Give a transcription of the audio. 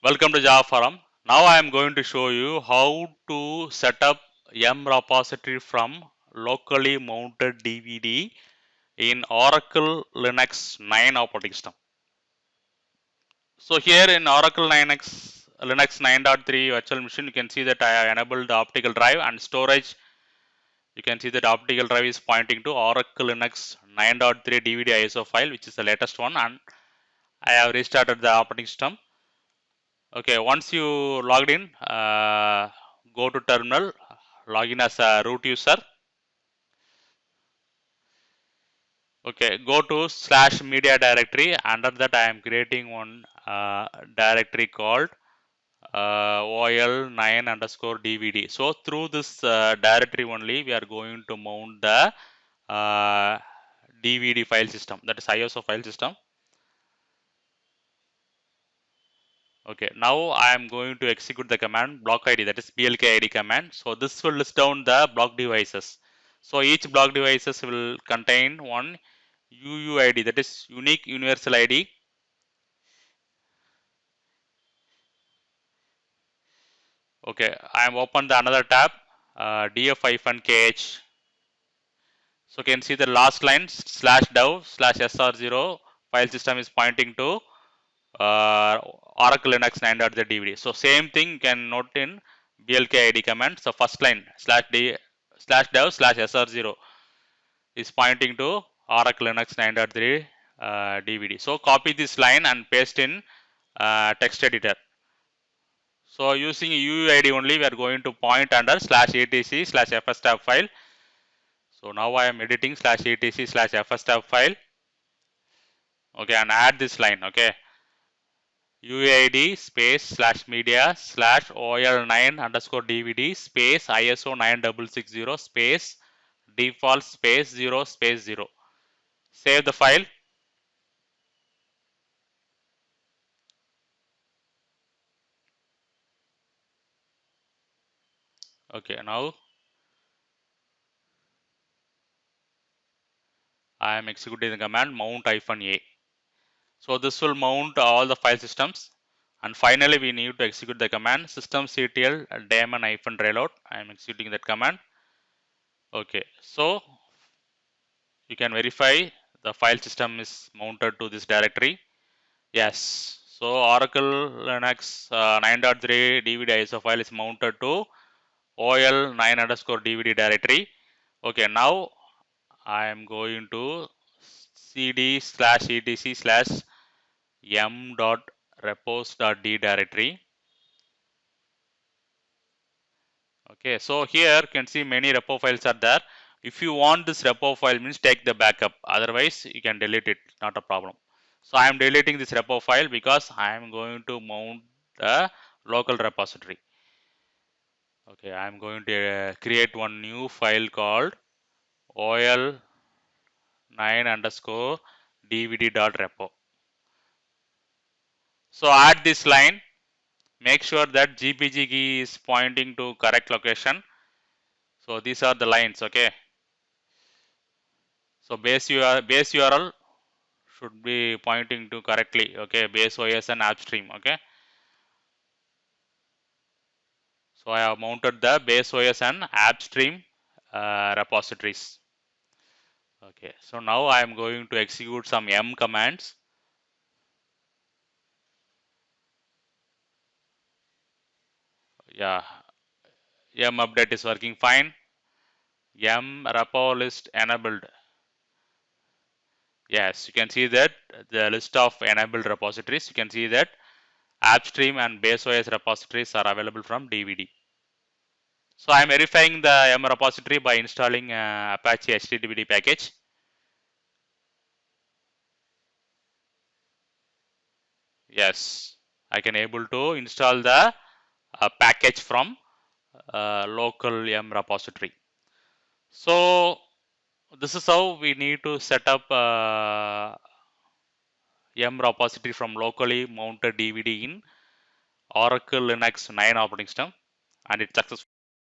Welcome to Java Forum. Now I am going to show you how to set up yum repository from locally mounted DVD in Oracle Linux 9 operating system. So here in Oracle Linux 9.3 virtual machine, you can see that I have enabled the optical drive and storage. You can see that optical drive is pointing to Oracle Linux 9.3 DVD ISO file, which is the latest one, and I have restarted the operating system. Okay, once you logged in, go to terminal, log in as a root user. Okay, go to /media directory. Under that, I am creating one directory called ol9_dvd. So through this directory only, we are going to mount the DVD file system, that is ISO file system. Okay, now I am going to execute the command blkid, that is blkid command. So this will list down the block devices. So each block devices will contain one UUID, that is unique universal ID. Okay, I am open the another tab, df-kh. So you can see the last line /dev/sr0 file system is pointing to Oracle Linux 9.0 DVD. So same thing you can note in blkid command. So first line /dev/sr0 is pointing to Oracle Linux 9.3 DVD. So copy this line and paste in text editor. So using UUID only, we are going to point under /etc/fstab file. So now I am editing /etc/fstab file. Okay, and add this line. Okay, UUID space /media /ol9_dvd space ISO 9660 space default space 0 space 0. Save the file. Okay, now I am executing the command mount-a. So this will mount all the file systems. And finally, we need to execute the command systemctl daemon-reload. I am executing that command. Okay, so you can verify the file system is mounted to this directory. Yes, so Oracle Linux 9.3 DVD ISO file is mounted to ol9_dvd directory. Okay, now I am going to cd/etc/yum.repos.d directory. Okay, so here you can see many repo files are there. If you want this repo file, means take the backup. Otherwise, you can delete it, not a problem. So I am deleting this repo file because I am going to mount the local repository. Okay, I am going to create one new file called ol9_dvd.repo. So add this line. Make sure that gpgkey is pointing to correct location. So these are the lines. Okay. So base URL should be pointing to correctly. Okay, base OS and app stream. Okay. So I have mounted the base OS and app stream repositories. Okay. So now I am going to execute some yum commands. Yeah, yum update is working fine. Yum repo list enabled. Yes, you can see that the list of enabled repositories. You can see that AppStream and baseOS repositories are available from DVD. So I am verifying the yum repository by installing Apache HTTPD package. Yes, I can able to install the package from local yum repository. So this is how we need to set up yum repository from locally mounted DVD in Oracle Linux 9 operating system, and it's successful.